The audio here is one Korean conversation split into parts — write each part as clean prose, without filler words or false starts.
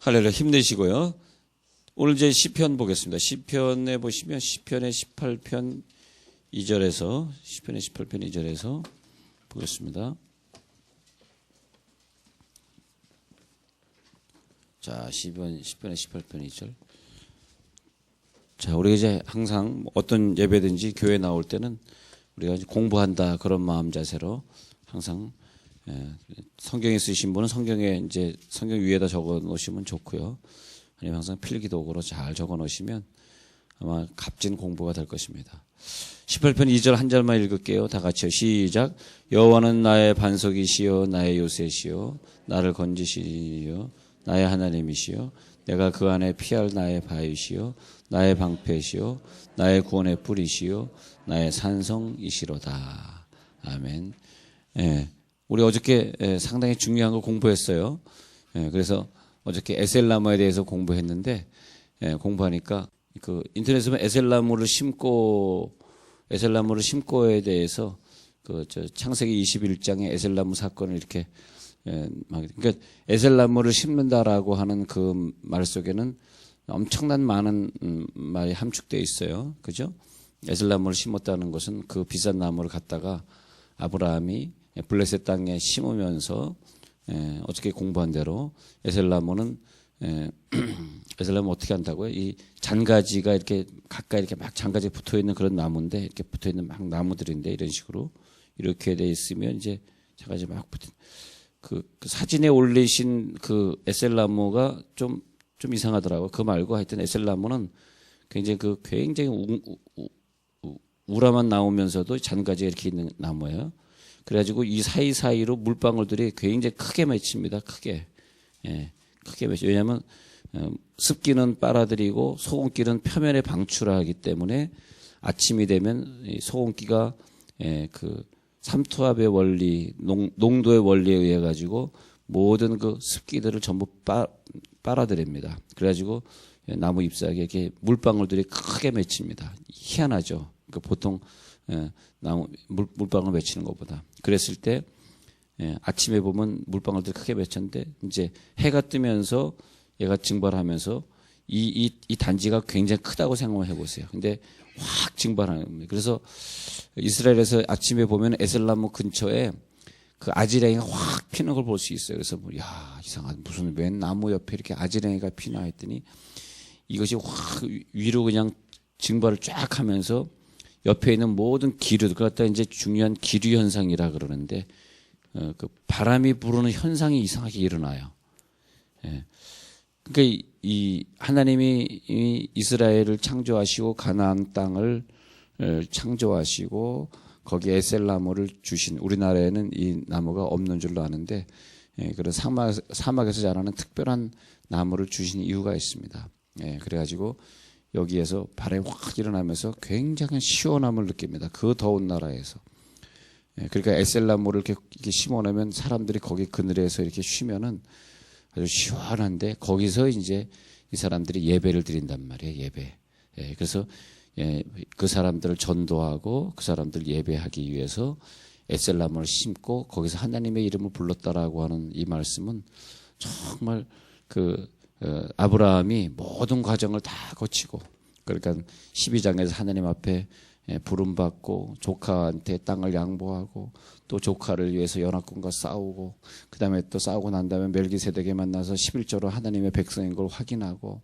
할렐루야. 힘내시고요. 오늘 이제 시편 보겠습니다. 시편에 보시면 시편의 18편 2절에서 시편의 18편 2절에서 보겠습니다. 자, 시편의 18편 2절. 자, 우리가 이제 항상 어떤 예배든지 교회 나올 때는 우리가 이제 공부한다 그런 마음 자세로 항상 성경에 쓰신 분은 성경에 이제 성경 위에다 적어 놓으시면 좋고요. 아니면 항상 필기도구로 잘 적어 놓으시면 아마 값진 공부가 될 것입니다. 18편 2절 한 절만 읽을게요. 다 같이요. 시작. 여호와는 나의 반석이시요 나의 요새시요 나를 건지시요 나의 하나님이시요 내가 그 안에 피할 나의 바위시요 나의 방패시요 나의 구원의 뿌리시요 나의 산성이시로다. 아멘. 예. 우리 어저께 상당히 중요한 걸 공부했어요. 그래서 어저께 에셀나무에 대해서 공부했는데 공부하니까 그 인터넷에 보면 에셀나무를 심고에 대해서 그 창세기 21장의 에셀나무 사건을 이렇게 그러니까 에셀나무를 심는다라고 하는 그 말 속에는 엄청난 많은 말이 함축되어 있어요. 그죠? 에셀나무를 심었다는 것은 그 비싼 나무를 갖다가 아브라함이 블레셋 땅에 심으면서 어떻게 공부한 대로 에셀나무는 어떻게 한다고요? 이 잔가지가 이렇게 가까이 이렇게 막 잔가지 붙어 있는 그런 나무인데 이렇게 붙어 있는 막 나무들인데 이런 식으로 이렇게 돼 있으면 이제 잔가지 막 붙은 그 사진에 올리신 그 에셀나무가 좀 이상하더라고요. 그 말고 하여튼 에셀나무는 굉장히 우라만 나오면서도 잔가지가 이렇게 있는 나무예요. 그래가지고 이 사이사이로 물방울들이 굉장히 크게 맺힙니다. 크게 맺혀요. 왜냐하면 습기는 빨아들이고 소금기는 표면에 방출하기 때문에 아침이 되면 소금기가 그 삼투압의 원리, 농도의 원리에 의해 가지고 모든 그 습기들을 전부 빨아들입니다. 그래가지고 나무 잎사귀에 이렇게 물방울들이 크게 맺힙니다. 희한하죠. 그 보통 나무 물방울 맺히는 것보다. 그랬을 때 아침에 보면 물방울들이 크게 맺혔는데 이제 해가 뜨면서 얘가 증발하면서 이 단지가 굉장히 크다고 생각을 해보세요. 근데 확 증발하는 겁니다. 그래서 이스라엘에서 아침에 보면 에셀나무 근처에 그 아지랭이가 확 피는 걸 볼 수 있어요. 그래서 야, 이상하다. 무슨 웬 나무 옆에 이렇게 아지랭이가 피나 했더니 이것이 확 위로 그냥 증발을 쫙 하면서 옆에 있는 모든 기류, 그걸 갖다 이제 중요한 기류 현상이라 그러는데, 그 바람이 부르는 현상이 이상하게 일어나요. 그러니까 이 하나님이 이스라엘을 창조하시고 가나안 땅을 창조하시고 거기에 에셀나무를 주신, 우리나라에는 이 나무가 없는 줄로 아는데 그런 사막에서 자라는 특별한 나무를 주신 이유가 있습니다. 그래가지고 여기에서 바람이 확 일어나면서 굉장히 시원함을 느낍니다. 그 더운 나라에서. 그러니까 에셀나무를 이렇게 심어놓으면 사람들이 거기 그늘에서 이렇게 쉬면은 아주 시원한데 거기서 이제 이 사람들이 예배를 드린단 말이에요. 예배. 그래서 그 사람들을 전도하고 그 사람들 예배하기 위해서 에셀나무를 심고 거기서 하나님의 이름을 불렀다라고 하는 이 말씀은 정말 아브라함이 모든 과정을 다 거치고 그러니까 12장에서 하나님 앞에 부름받고 조카한테 땅을 양보하고 또 조카를 위해서 연합군과 싸우고 그 다음에 또 싸우고 난 다음에 멜기세덱에 만나서 11조로 하나님의 백성인 걸 확인하고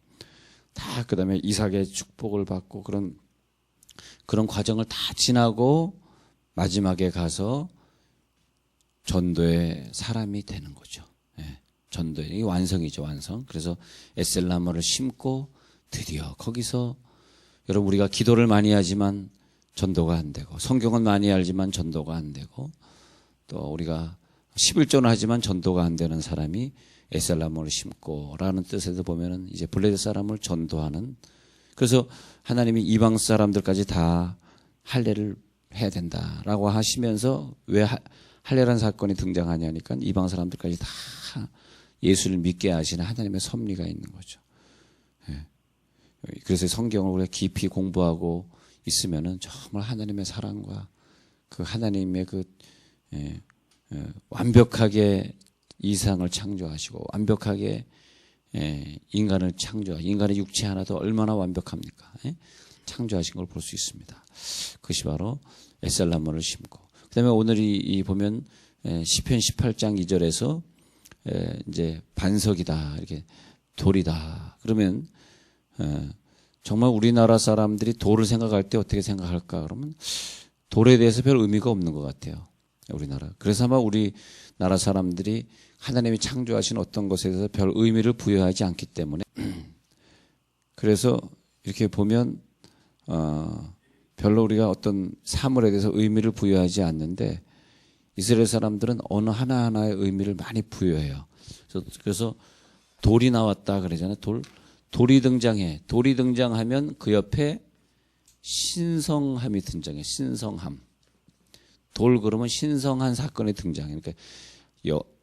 다 그 다음에 이삭의 축복을 받고 그런 과정을 다 지나고 마지막에 가서 전도의 사람이 되는 거죠. 전도의 이 완성이죠, 완성. 그래서 에셀나무를 심고 드디어 거기서 여러분 우리가 기도를 많이 하지만 전도가 안 되고 성경은 많이 알지만 전도가 안 되고 또 우리가 11조는 하지만 전도가 안 되는 사람이 에셀나무를 심고라는 뜻에서 보면은 이제 블레셋 사람을 전도하는 그래서 하나님이 이방 사람들까지 다 할례를 해야 된다라고 하시면서 왜 할례라는 사건이 등장하냐니까 이방 사람들까지 다 예수를 믿게 하시는 하나님의 섭리가 있는 거죠. 그래서 성경을 우리가 깊이 공부하고 있으면은 정말 하나님의 사랑과 그 하나님의 완벽하게 이상을 창조하시고 완벽하게 인간을 인간의 육체 하나도 얼마나 완벽합니까? 창조하신 걸 볼 수 있습니다. 그것이 바로 에셀나무를 심고, 그다음에 오늘 이 보면 시편 18장 2절에서 이제 반석이다, 이렇게 돌이다. 그러면 정말 우리나라 사람들이 돌을 생각할 때 어떻게 생각할까? 그러면 돌에 대해서 별 의미가 없는 것 같아요, 우리나라. 그래서 아마 우리나라 사람들이 하나님이 창조하신 어떤 것에 대해서 별 의미를 부여하지 않기 때문에 그래서 이렇게 보면 별로 우리가 어떤 사물에 대해서 의미를 부여하지 않는데 이스라엘 사람들은 어느 하나하나의 의미를 많이 부여해요. 그래서 돌이 나왔다 그러잖아요. 돌이 등장해. 돌이 등장하면 그 옆에 신성함이 등장해. 신성함. 돌 그러면 신성한 사건이 등장해. 그러니까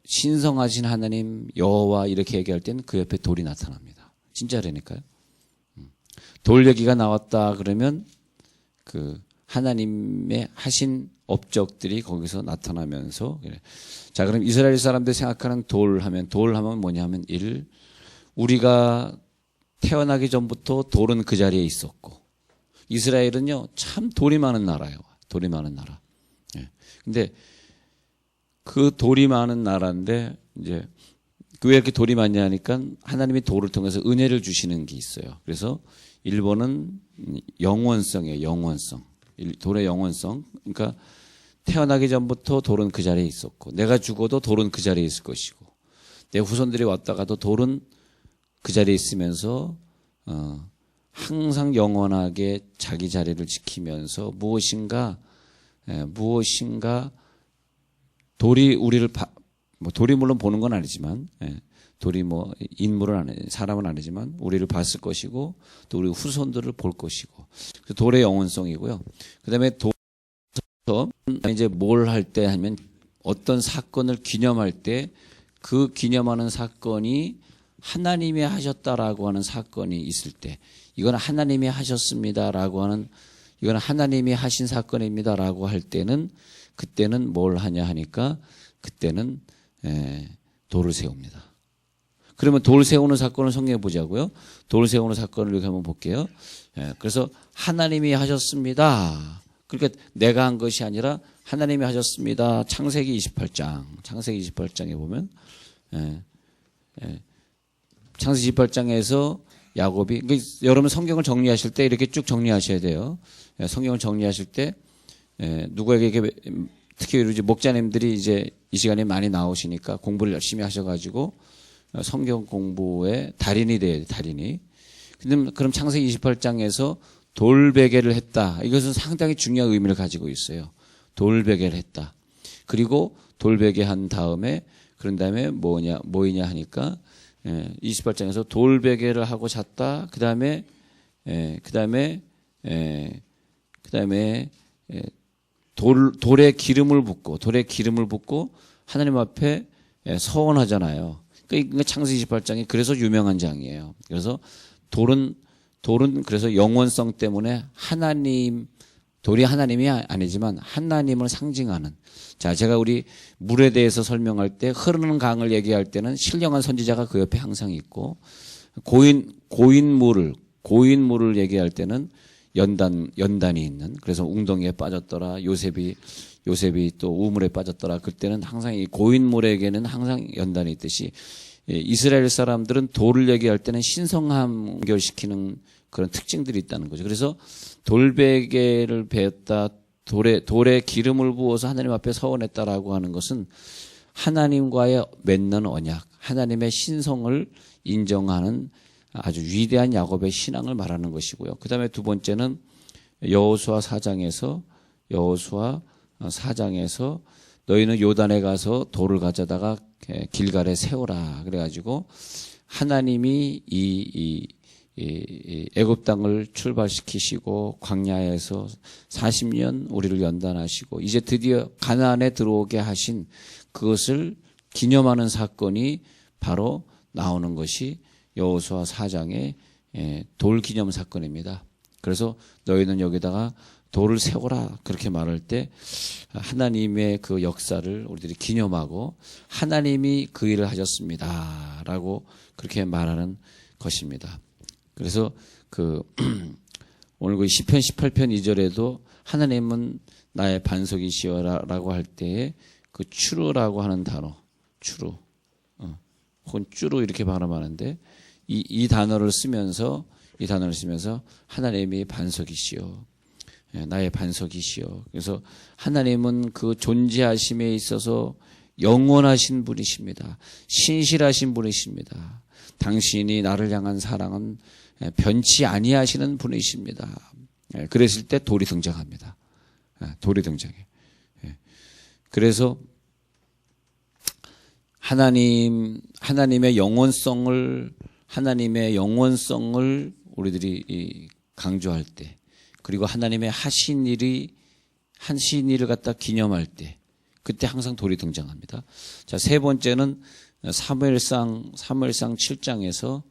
신성하신 하나님 여호와 이렇게 얘기할 때는 그 옆에 돌이 나타납니다. 진짜라니까요. 돌 얘기가 나왔다 그러면 그 하나님의 하신 업적들이 거기서 나타나면서 그래. 자, 그럼 이스라엘 사람들이 생각하는 돌 하면 뭐냐면 우리가 태어나기 전부터 돌은 그 자리에 있었고, 이스라엘은요 참 돌이 많은 나라예요. 돌이 많은 나라. 근데 그 돌이 많은 나라인데 이제 왜 이렇게 돌이 많냐 하니까 하나님이 돌을 통해서 은혜를 주시는 게 있어요. 그래서 일본은 영원성이에요. 영원성. 돌의 영원성. 그러니까 태어나기 전부터 돌은 그 자리에 있었고, 내가 죽어도 돌은 그 자리에 있을 것이고, 내 후손들이 왔다가도 돌은 그 자리에 있으면서 항상 영원하게 자기 자리를 지키면서 무엇인가 돌이 우리를 돌이 물론 보는 건 아니지만 돌이 사람은 아니지만 우리를 봤을 것이고 또 우리 후손들을 볼 것이고, 돌의 영원성이고요. 그다음에 돌에서 이제 뭘 할 때 하면 어떤 사건을 기념할 때 그 기념하는 사건이 하나님이 하셨다라고 하는 사건이 있을 때, 이건 하나님이 하셨습니다라고 하는, 이건 하나님이 하신 사건입니다라고 할 때는 그때는 뭘 하냐 하니까 그때는 돌을 세웁니다. 그러면 돌 세우는 사건을 성경에 보자고요. 돌 세우는 사건을 이렇게 한번 볼게요. 그래서 하나님이 하셨습니다. 그러니까 내가 한 것이 아니라 하나님이 하셨습니다. 창세기 28장에 보면 창세기 28장에서 야곱이, 여러분 성경을 정리하실 때 이렇게 쭉 정리하셔야 돼요. 성경을 정리하실 때 누구에게 특히 우리 목자님들이 이제 이 시간에 많이 나오시니까 공부를 열심히 하셔가지고 성경 공부의 달인이 돼야 돼, 달인이. 근데 그럼 창세기 28장에서 돌베개를 했다. 이것은 상당히 중요한 의미를 가지고 있어요. 돌베개를 했다. 그리고 돌베개 한 다음에, 그런 다음에 뭐이냐 하니까 28장에서 돌베개를 하고 잤다. 그 다음에 돌에 기름을 붓고 하나님 앞에 서원하잖아요. 그러니까 창세기 28장이 그래서 유명한 장이에요. 그래서 돌은 그래서 영원성 때문에 돌이 하나님이 아니지만 하나님을 상징하는. 자, 제가 우리 물에 대해서 설명할 때 흐르는 강을 얘기할 때는 신령한 선지자가 그 옆에 항상 있고, 고인물을 얘기할 때는 연단이 있는, 그래서 웅덩이에 빠졌더라, 요셉이 또 우물에 빠졌더라, 그때는 항상 이 고인물에게는 항상 연단이 있듯이 이스라엘 사람들은 돌을 얘기할 때는 신성함 연결시키는 그런 특징들이 있다는 거죠. 그래서 돌베개를 베었다, 돌에 기름을 부어서 하나님 앞에 서원했다라고 하는 것은 하나님과의 맺는 언약, 하나님의 신성을 인정하는 아주 위대한 야곱의 신앙을 말하는 것이고요. 그 다음에 두 번째는 여호수아 4장에서 너희는 요단에 가서 돌을 가져다가 길갈에 세우라. 그래가지고 하나님이 이 애굽 땅을 출발시키시고 광야에서 40년 우리를 연단하시고 이제 드디어 가나안에 들어오게 하신 그것을 기념하는 사건이 바로 나오는 것이 여호수아 4장의 돌 기념 사건입니다. 그래서 너희는 여기다가 돌을 세워라 그렇게 말할 때 하나님의 그 역사를 우리들이 기념하고 하나님이 그 일을 하셨습니다 라고 그렇게 말하는 것입니다. 그래서 오늘 시편 18편 2절에도 하나님은 나의 반석이시여 라고 할 때에 추루라고 하는 단어, 추루, 혹은 쭈루 이렇게 발음하는데 이 단어를 쓰면서 하나님이 반석이시여, 나의 반석이시여. 그래서 하나님은 그 존재하심에 있어서 영원하신 분이십니다. 신실하신 분이십니다. 당신이 나를 향한 사랑은 변치 아니하시는 분이십니다. 그랬을 때 돌이 등장합니다. 돌이 등장해. 그래서 하나님의 영원성을 우리들이 강조할 때, 그리고 하나님의 하신 일을 갖다 기념할 때, 그때 항상 돌이 등장합니다. 자, 세 번째는 사무엘상 7장에서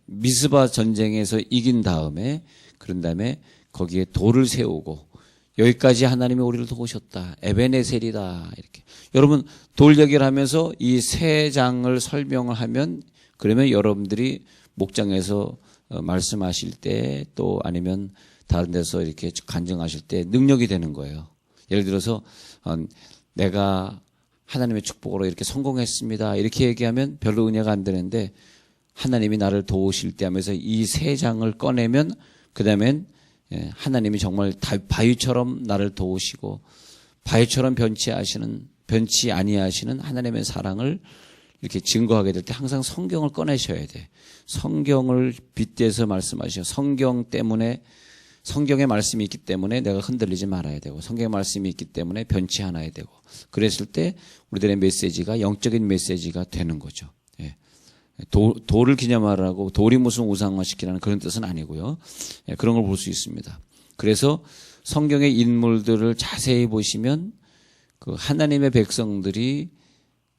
미스바 전쟁에서 이긴 다음에, 그런 다음에 거기에 돌을 세우고, 여기까지 하나님이 우리를 도우셨다, 에베네셀이다, 이렇게. 여러분, 돌 얘기를 하면서 이 세 장을 설명을 하면, 그러면 여러분들이 목장에서 말씀하실 때, 또 아니면 다른 데서 이렇게 간증하실 때 능력이 되는 거예요. 예를 들어서 내가 하나님의 축복으로 이렇게 성공했습니다, 이렇게 얘기하면 별로 은혜가 안 되는데, 하나님이 나를 도우실 때 하면서 이 세 장을 꺼내면, 그 다음엔 하나님이 정말 바위처럼 나를 도우시고 바위처럼 변치 아니하시는 하나님의 사랑을 이렇게 증거하게 될 때 항상 성경을 꺼내셔야 돼. 성경을 빗대서 말씀하셔. 성경의 말씀이 있기 때문에 내가 흔들리지 말아야 되고, 성경의 말씀이 있기 때문에 변치 않아야 되고, 그랬을 때 우리들의 메시지가 영적인 메시지가 되는 거죠. 돌을 기념하라고 돌이 무슨 우상화시키라는 그런 뜻은 아니고요. 그런 걸 볼 수 있습니다. 그래서 성경의 인물들을 자세히 보시면 하나님의 백성들이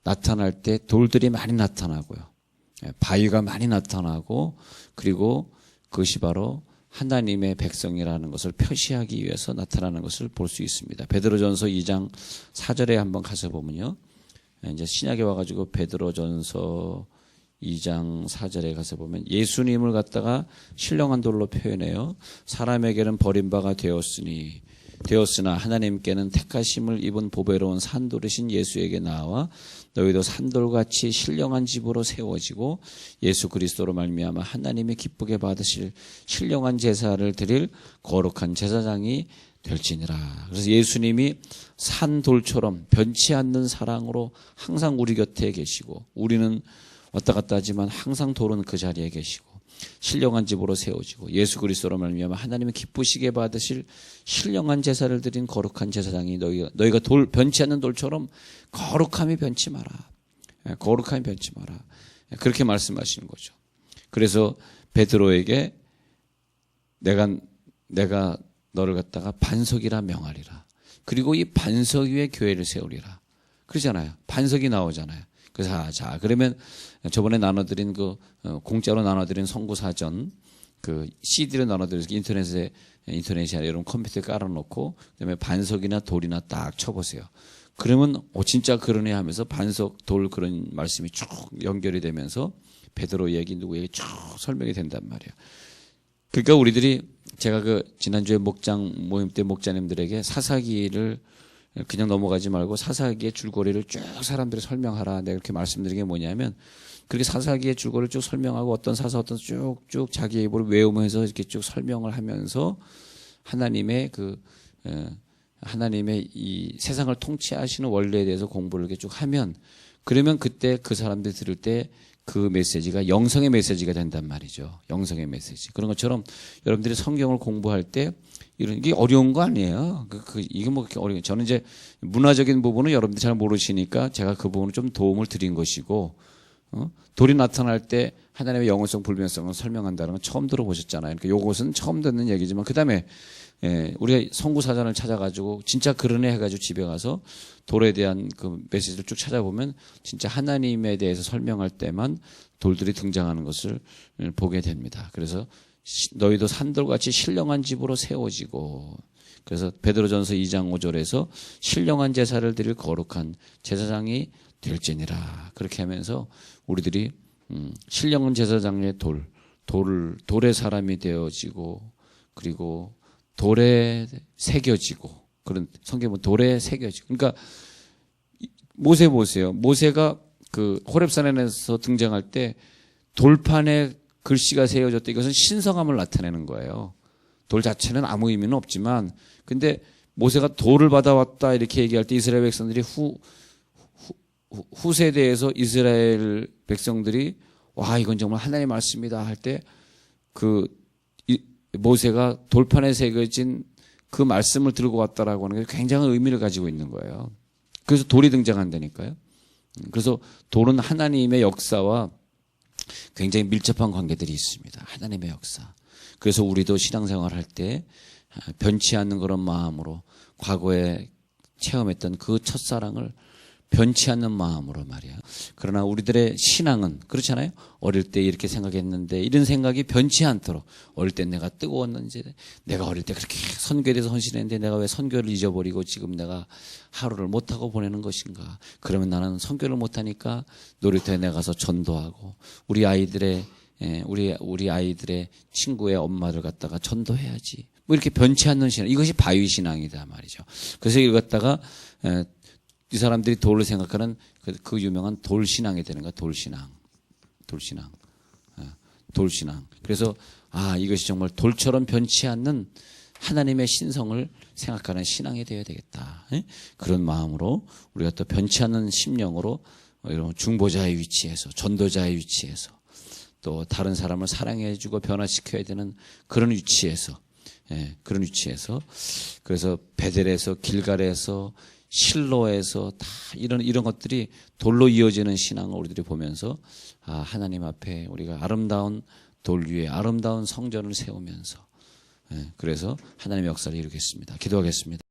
나타날 때 돌들이 많이 나타나고요. 바위가 많이 나타나고, 그리고 그것이 바로 하나님의 백성이라는 것을 표시하기 위해서 나타나는 것을 볼 수 있습니다. 베드로전서 2장 4절에 한번 가서 보면요. 이제 신약에 와가지고 베드로전서 2장 4절에 가서 보면 예수님을 갖다가 신령한 돌로 표현해요. 사람에게는 버림바가 되었으나 하나님께는 택하심을 입은 보배로운 산돌이신 예수에게 나와 너희도 산돌같이 신령한 집으로 세워지고 예수 그리스도로 말미암아 하나님이 기쁘게 받으실 신령한 제사를 드릴 거룩한 제사장이 될지니라. 그래서 예수님이 산돌처럼 변치 않는 사랑으로 항상 우리 곁에 계시고, 우리는 왔다 갔다 하지만 항상 돌은 그 자리에 계시고, 신령한 집으로 세워지고 예수 그리스도로 말미암아 하나님이 기쁘시게 받으실 신령한 제사를 드린 거룩한 제사장이 너희가 변치 않는 돌처럼 거룩함이 변치 마라. 거룩함이 변치 마라. 그렇게 말씀하시는 거죠. 그래서 베드로에게 내가 너를 갖다가 반석이라 명하리라. 그리고 이 반석 위에 교회를 세우리라. 그러잖아요. 반석이 나오잖아요. 그래서 그러면 저번에 나눠드린 공짜로 나눠드린 선구사전 CD를 나눠드려서 인터넷에 여러분 컴퓨터에 깔아놓고, 그다음에 반석이나 돌이나 딱 쳐보세요. 그러면 진짜 그러네 하면서 반석, 돌 그런 말씀이 쭉 연결이 되면서 베드로 얘기, 누구 얘기 쭉 설명이 된단 말이에요. 그러니까 우리들이, 제가 지난주에 목장 모임 때 목자님들에게 사사기를 그냥 넘어가지 말고 사사기의 줄거리를 쭉 사람들이 설명하라, 내가 이렇게 말씀드린 게 뭐냐면, 그렇게 사사기의 줄거리를 쭉 설명하고 어떤 쭉쭉 자기 입으로 외우면서 이렇게 쭉 설명을 하면서 하나님의 이 세상을 통치하시는 원리에 대해서 공부를 이렇게 쭉 하면, 그러면 그때 그 사람들이 들을 때 그 메시지가 영성의 메시지가 된단 말이죠. 영성의 메시지. 그런 것처럼 여러분들이 성경을 공부할 때 이게 어려운 거 아니에요. 이게 뭐 그렇게 어려운. 저는 이제 문화적인 부분은 여러분들이 잘 모르시니까 제가 그 부분을 좀 도움을 드린 것이고, 돌이 나타날 때 하나님의 영원성, 불변성을 설명한다는 건 처음 들어보셨잖아요. 그러니까 요것은 처음 듣는 얘기지만, 그 다음에 우리가 성구사전을 찾아가지고 진짜 그러네 해가지고 집에 가서 돌에 대한 그 메시지를 쭉 찾아보면 진짜 하나님에 대해서 설명할 때만 돌들이 등장하는 것을 보게 됩니다. 그래서 너희도 산돌같이 신령한 집으로 세워지고, 그래서 베드로전서 2장 5절에서 신령한 제사를 드릴 거룩한 제사장이 될지니라. 그렇게 하면서 우리들이 신령한 제사장의 돌의 사람이 되어지고, 그리고 돌에 새겨지고, 그런 성경은 돌에 새겨지고. 그러니까 모세 보세요. 모세가 그 호렙산에서 등장할 때 돌판에 글씨가 새겨졌다. 이것은 신성함을 나타내는 거예요. 돌 자체는 아무 의미는 없지만, 근데 모세가 돌을 받아왔다 이렇게 얘기할 때 이스라엘 백성들이 후세대에서 이스라엘 백성들이 와, 이건 정말 하나님의 말씀이다 할 때 모세가 돌판에 새겨진 그 말씀을 들고 왔다라고 하는 게 굉장한 의미를 가지고 있는 거예요. 그래서 돌이 등장한다니까요. 그래서 돌은 하나님의 역사와 굉장히 밀접한 관계들이 있습니다. 하나님의 역사. 그래서 우리도 신앙생활 할 때 변치 않는 그런 마음으로 과거에 체험했던 그 첫사랑을 변치 않는 마음으로 말이야. 그러나 우리들의 신앙은 그렇잖아요. 어릴 때 이렇게 생각했는데 이런 생각이 변치 않도록, 어릴 때 내가 뜨거웠는지, 내가 어릴 때 그렇게 선교에 대해서 헌신했는데 내가 왜 선교를 잊어버리고 지금 내가 하루를 못하고 보내는 것인가. 그러면 나는 선교를 못하니까 놀이터에 내가서 전도하고 우리 아이들의 친구의 엄마를 갖다가 전도해야지. 뭐 이렇게 변치 않는 신앙. 이것이 바위신앙이다 말이죠. 그래서 이걸 갖다가 이 사람들이 돌을 생각하는 그 유명한 돌신앙이 되는 거야. 돌신앙. 그래서 이것이 정말 돌처럼 변치 않는 하나님의 신성을 생각하는 신앙이 되어야 되겠다. 그런 마음으로 우리가 또 변치 않는 심령으로 이런 중보자의 위치에서, 전도자의 위치에서, 또 다른 사람을 사랑해주고 변화시켜야 되는 그런 위치에서, 그래서 베델에서, 길갈에서, 실로에서 다 이런 것들이 돌로 이어지는 신앙을 우리들이 보면서 하나님 앞에 우리가 아름다운 돌 위에 아름다운 성전을 세우면서 그래서 하나님의 역사를 이루겠습니다. 기도하겠습니다.